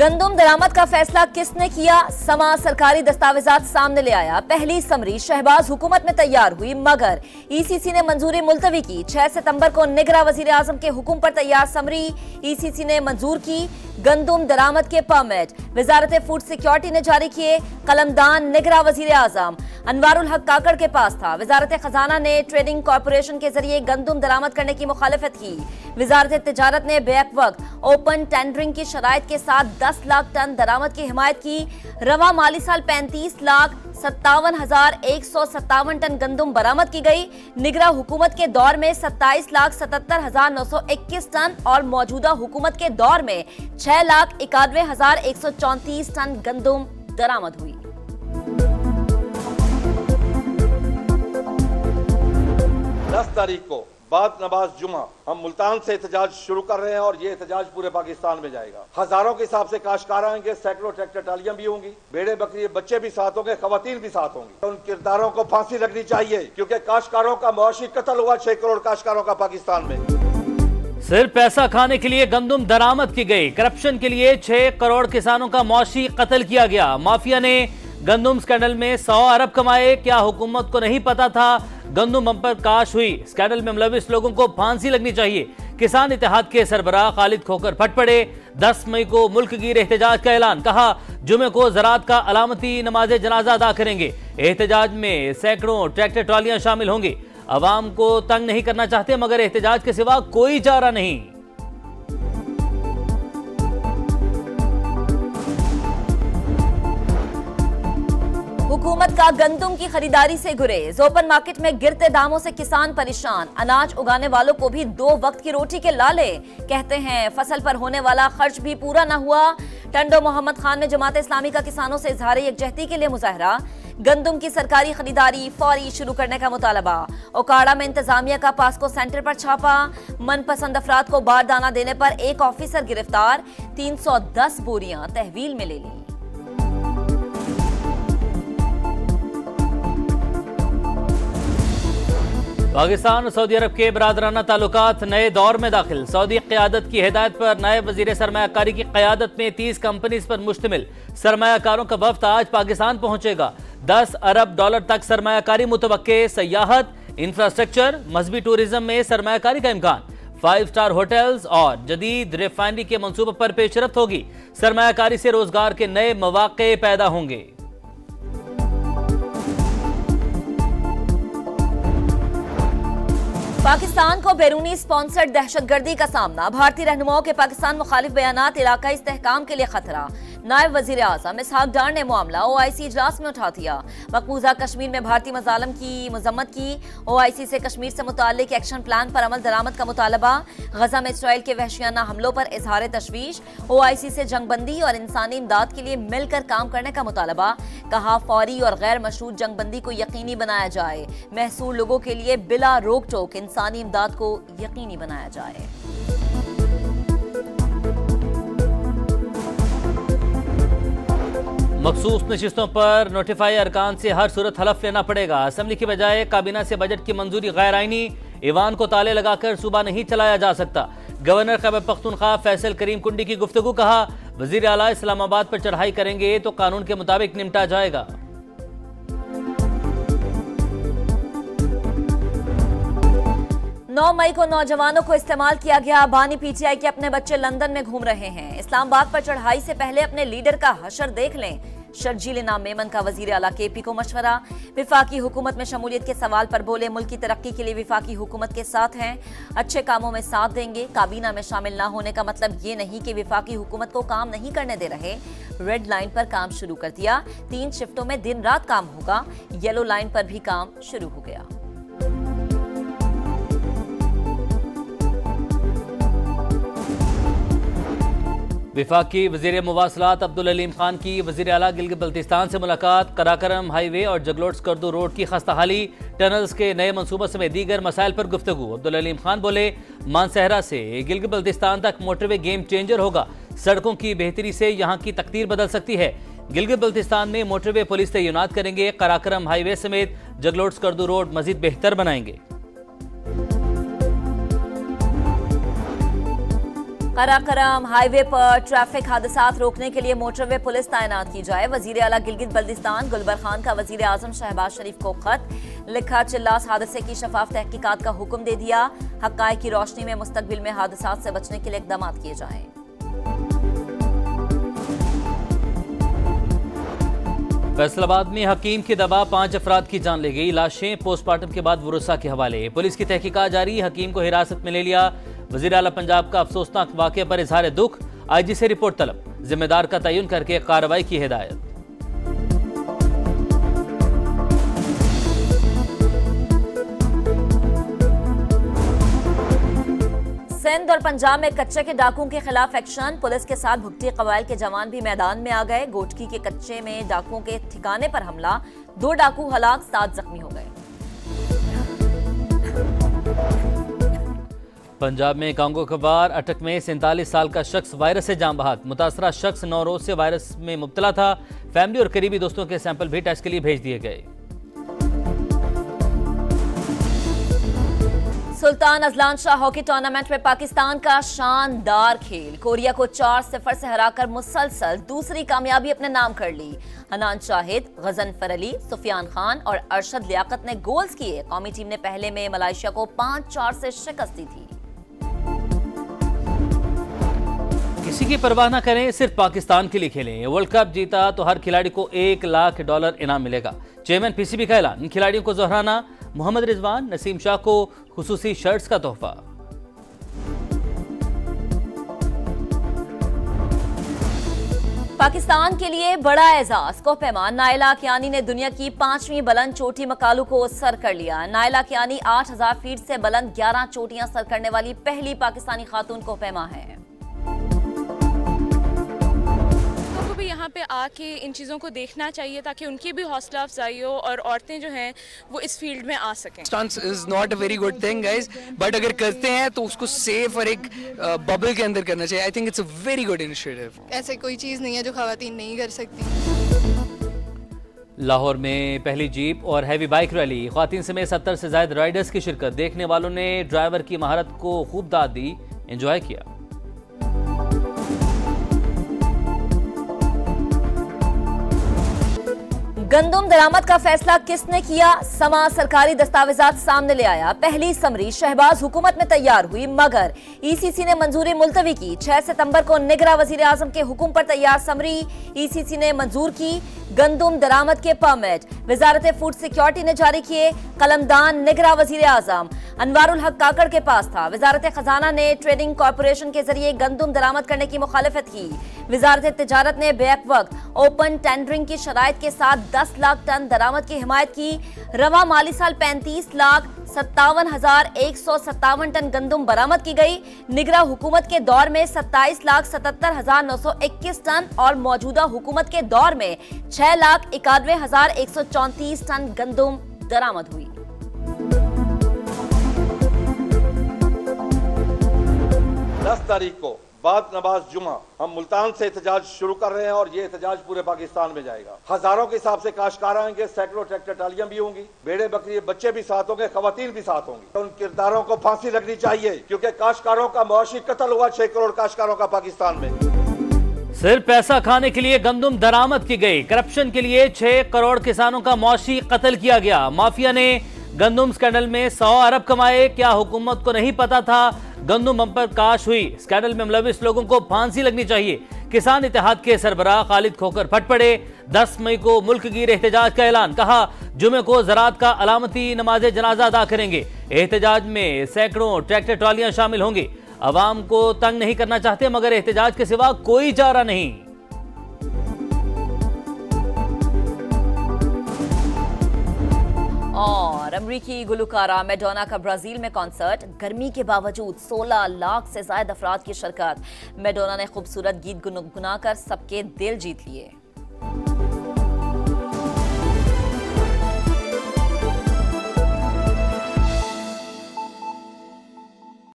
गंदम दरामद का फैसला किसने किया? समा सरकारी दस्तावेजात सामने ले आया। पहली समरी शहबाज हुकूमत में तैयार हुई, मगर ईसीसी ने मंजूरी मुलतवी की। 6 सितंबर को निगरां वजीर आजम के हुक्म पर तैयार समरी ईसीसी ने मंजूर की। गंदम दरामद के परमिट वजारत फूड सिक्योरिटी ने जारी किए। कलमदान निगरां वजीर आजम अनवारुल हक काकड़ के पास था। वजारत खजाना ने ट्रेडिंग कॉरपोरेशन के जरिए गंदम दरामद करने की मुखालिफत की। वजारत तिजारत ने बैक वक्त ओपन टेंडरिंग की शराइत के साथ 10 लाख टन दरामद की हिमायत की। रवा माली साल 35,57,157 टन गंदम बरामद की गई। निगरा हुकूमत के दौर में 27,77,921 टन और मौजूदा हुकूमत के दौर में 6,91,134 टन गंदम दरामद हुई। तारीख को बाद नमाज जुमा हम मुल्तान से एहतजाज शुरू कर रहे हैं और ये एहतजाज पूरे पाकिस्तान में जाएगा। हजारों के हिसाब से काश्तकार आएंगे, सैकड़ों ट्रैक्टर ट्रालियां भी होंगी, भेड़े बकरी बच्चे भी साथ होंगे, खवातीन भी साथ होंगी। उन किरदारों को फांसी लगनी चाहिए क्योंकि काश्तकारों का मुआशी कत्ल हुआ 6 करोड़ काश्तकारों का पाकिस्तान में। सिर्फ पैसा खाने के लिए गंदम दरामद की गई। करप्शन के लिए 6 करोड़ किसानों का मुआशी कत्ल किया गया। माफिया ने गंदम स्कैंडल में 100 अरब कमाए। क्या हुकूमत को नहीं पता था? गंदम बंपर काश हुई। स्कैंडल में मुलविस लोगों को फांसी लगनी चाहिए। किसान इत्तेहाद के सरबराह खालिद खोकर फट पड़े। 10 मई को मुल्क गिर एहतजाज का ऐलान। कहा जुमे को ज़राअत का अलामती नमाज जनाजा अदा करेंगे। एहतजाज में सैकड़ों ट्रैक्टर ट्रालियां शामिल होंगी। अवाम को तंग नहीं करना चाहते, मगर एहतजाज के सिवा कोई चारा नहीं। हुकूमत का गंदम की खरीदारी से गुरेज। ओपन मार्केट में गिरते दामों से किसान परेशान। अनाज उगाने वालों को भी 2 वक्त की रोटी के लाले। कहते हैं फसल पर होने वाला खर्च भी पूरा न हुआ। टंडो मोहम्मद खान में जमात इस्लामी का किसानों से इजहार यकजहती के लिए मुजाहरा। गंदम की सरकारी खरीदारी फौरी शुरू करने का मुतालबा। ओकाड़ा में इंतजामिया का पास्को सेंटर पर छापा। मनपसंद अफराद को बारदाना देने पर एक ऑफिसर गिरफ्तार। 310 बोरियां तहवील में ले ली। पाकिस्तान और सऊदी अरब के बरादराना ताल्लुकात नए दौर में दाखिल। सऊदी क़यादत की हिदायत पर नए वजीर सरमायाकारी की क़यादत में 30 कंपनीज पर मुश्तमिल सरमायाकारों का वफ्द आज पाकिस्तान पहुंचेगा। 10 अरब डॉलर तक सरमायाकारी मुतवक्के। सयाहत, इंफ्रास्ट्रक्चर, मजहबी टूरिज्म में सरमायाकारी का इम्कान। 5 स्टार होटल्स और जदीद रिफाइनरी के मंसूबों पर पेशरफ्त होगी। सरमायाकारी से रोजगार के नए मौके पैदा होंगे। पाकिस्तान को बैरूनी स्पॉन्सर्ड दहशतगर्दी का सामना। भारतीय रहनुमाओं के पाकिस्तान मुखालिफ बयानात इलाकाई इस्तेहकाम के लिए खतरा। नायब वजीर आजम इसहाक डार ने मामला OIC इजलास में उठा दिया। मकबूजा कश्मीर में भारतीय मजालम की मजम्मत की। OIC से कश्मीर से मुताल्लिक एक्शन प्लान पर अमल दरामद का मुतालबा। गजा में इसराइल के वहशियाना हमलों पर इजहार तशवीश। OIC से जंगबंदी और इंसानी इमदाद के लिए मिलकर काम करने का मुतालबा। कहा फौरी और गैर मशरूत जंगबंदी को यकीनी बनाया जाए। महसूर लोगों के लिए बिला रोक टोक इंसानी इमदाद को यकीनी बनाया जाए। मखसूस नशिस्तों पर नोटिफाई अरकान से हर सूरत हलफ लेना पड़ेगा। असम्बली की बजाय काबीना से बजट की मंजूरी गैर आईनी। ईवान को ताले लगाकर सूबा नहीं चलाया जा सकता। गवर्नर खैबर पख्तूनख्वा फैसल करीम कुंडी की गुफ्तगू। कहा वजीर आला इस्लामाबाद पर चढ़ाई करेंगे तो कानून के मुताबिक निपटा जाएगा। 9 मई को नौजवानों को इस्तेमाल किया गया। बानी PTI के अपने बच्चे लंदन में घूम रहे हैं। इस्लामाबाद पर चढ़ाई से पहले अपने लीडर का हशर देख लें। शर्जील इनाम मेमन का वजीर आला KP को मशवरा। विफाकी हुकूमत में शमूलियत के सवाल पर बोले मुल्क की तरक्की के लिए विफाकी हुकूमत के साथ हैं, अच्छे कामों में साथ देंगे। काबीना में शामिल ना होने का मतलब ये नहीं कि विफाकी हुकूमत को काम नहीं करने दे रहे। रेड लाइन पर काम शुरू कर दिया। 3 शिफ्टों में दिन रात काम होगा। येलो लाइन पर भी काम शुरू हो गया। विफाकी वजीर मुवासलात अब्दुल अलीम खान की वजीर आला गिलगित बल्तिस्तान से मुलाकात। कराकरम हाईवे और जगलोट स्कर्दू रोड की खस्ताहाली, टनल्स के नए मनसूबों समेत दीगर मसाइल पर गुफ्तगू। अब्दुल अलीम खान बोले मानसहरा से गिलगित बल्तिस्तान तक मोटरवे गेम चेंजर होगा। सड़कों की बेहतरी से यहाँ की तकदीर बदल सकती है। गिलगित बल्तिस्तान में मोटरवे पुलिस तैनात करेंगे। कराकरम हाईवे समेत जगलोट स्कर्दू रोड मजीद बेहतर बनाएंगे। कराकरम हाईवे पर ट्रैफिक हादसात रोकने के लिए मोटरवे पुलिस तैनात की जाए। वजीर आला गिलगित बल्दिस्तान गुलबर खान का वजीर आजम शहबाज शरीफ को खत लिखा। चिल्लास हादसे की शफाफ तहकीकात का हुक्म दे दिया। हक़ाइक़ की रोशनी में मुस्तकबिल में हादसात से बचने के लिए इक़दाम किए जाएं। फैसलाबाद में हकीम की दवा 5 अफराद की जान ले गई। लाशें पोस्टमार्टम के बाद वरुसा के हवाले। पुलिस की तहकीकात जारी। हकीम को हिरासत में ले लिया। वजीर आला पंजाब का अफसोसनाक वाक़े पर इजहार दुख। IG से रिपोर्ट तलब। जिम्मेदार का तयन करके कार्रवाई की हिदायत। सिंध और पंजाब में कच्चे के डाकुओं के खिलाफ एक्शन। पुलिस के साथ भुगती कबाइल के जवान भी मैदान में आ गए। गोटकी के कच्चे में डाकुओं के ठिकाने पर हमला। 2 डाकू हलाक, 7 जख्मी हो गए। पंजाब में कांगो कबार अटक में 47 साल का शख्स वायरस से जान बहक। मुतासरा शख्स 9 रोज से वायरस में मुब्तला था। फैमिली और करीबी दोस्तों के सैंपल भी टेस्ट के लिए भेज दिए गए। Sultan Azlan Shah hockey tournament में पाकिस्तान का शानदार खेल। कोरिया को 4-0 से हराकर मुसलसल दूसरी कामयाबी अपने नाम कर ली। हनान शाहिद, गजनफर अली, सुफियान खान और अरशद लियाकत ने गोल्स किए। कौमी टीम ने पहले में मलेशिया को 5-4 से शिकस्त दी थी। किसी की परवाह न करें, सिर्फ पाकिस्तान के लिए खेलें। वर्ल्ड कप जीता तो हर खिलाड़ी को $1 लाख इनाम मिलेगा। चेयरमैन PCB का ऐलान। खिलाड़ियों को जोहराना। मोहम्मद रिजवान, नसीम शाह को खुसूसी शर्ट्स का तोहफा। पाकिस्तान के लिए बड़ा एजाज। कोह-ए-पैमान नाइला कियानी ने दुनिया की 5वीं बुलंद चोटी मकालू को सर कर लिया। नाइला कियानी 8000 फीट से बुलंद 11 चोटियां सर करने वाली पहली पाकिस्तानी खातून कोह-ए-पैमा है। भी यहाँ पे आके इन चीज़ों को देखना चाहिए ताकि उनकी भी हौसला अफजाई हो और औरतें जो हैं वो इस फील्ड में आ सकें। Stunts is not a very good thing guys, but अगर करते हैं तो उसको सेफ और एक बबल के अंदर करना चाहिए। I think it's a very good initiative. ऐसे कोई चीज़ नहीं है जो खवातीन नहीं कर सकती। लाहौर में पहली जीप और हैवी बाइक रैली। ख्वातीन समेत 70 से ज्यादा राइडर्स की शिरकत। देखने वालों ने ड्राइवर की महारत को खूब दाद दी, एंजॉय किया। गंदम दरामद का फैसला किसने किया? समा सरकारी दस्तावेजात सामने ले आया। पहली समरी शहबाज हुकूमत में तैयार हुई, मगर ECC ने मंजूरी मुलतवी की। 6 सितंबर को निगरां वजीर आजम के हुक्म पर तैयार समरी ECC ने मंजूर की। गंदम दरामद के परमिट वजारत फूड सिक्योरिटी ने जारी किए। कलमदान निगरां वजीर आजम अनवारुल हक काकड़ के पास था। वजारत खजाना ने ट्रेडिंग कॉरपोरेशन के जरिए गंदम दरामद करने की मुखालिफत की। वजारत तिजारत ने बैक वक्त ओपन टेंडरिंग की शराइत के साथ 10 लाख टन दरामद की हिमायत की। रवा माली साल 35,57,157 टन गंदम बरामद की गई। निगरां हुकूमत के दौर में 27,77,921 टन और मौजूदा हुकूमत के दौर में 6,91,134 टन गंदम दरामद हुई। तारीख को बाद नमाज जुमा हम मुल्तान से एहतजाज शुरू कर रहे हैं और ये एहतजाज पूरे पाकिस्तान में जाएगा। हजारों के हिसाब से काश्तकार आएंगे, सैकड़ों ट्रैक्टर ट्रालियां भी होंगी, भेड़े बकरी बच्चे भी साथ होंगे, खवातीन भी साथ होंगी। तो उन किरदारों को फांसी लगनी चाहिए क्योंकि काश्तकारों का मुआशी कत्ल हुआ 6 करोड़ काश्तकारों का पाकिस्तान में। सिर्फ पैसा खाने के लिए गंदम दरामद की गई। करप्शन के लिए 6 करोड़ किसानों का मुआशी कत्ल किया गया। माफिया ने गंदम स्कैंडल में 100 अरब कमाए। क्या हुकूमत को नहीं पता था? गंदम बंपर काश हुई। स्कैंडल में मुलविस लोगों को फांसी लगनी चाहिए। किसान इत्तेहाद के सरबराह खालिद खोकर फट पड़े। 10 मई को मुल्क गिर एहतजाज का ऐलान। कहा जुमे को ज़राअत का अलामती नमाज जनाजा अदा करेंगे। एहतजाज में सैकड़ों ट्रैक्टर ट्रॉलियां शामिल होंगी। अवाम को तंग नहीं करना चाहते मगर एहतजाज के सिवा कोई चारा नहीं। और अमरीकी गुलकारा मैडोना का ब्राजील में कॉन्सर्ट। गर्मी के बावजूद 16 लाख से ज्यादा अफराद की शिरकत। मैडोना ने खूबसूरत गीत गुनगुनाकर सबके दिल जीत लिए।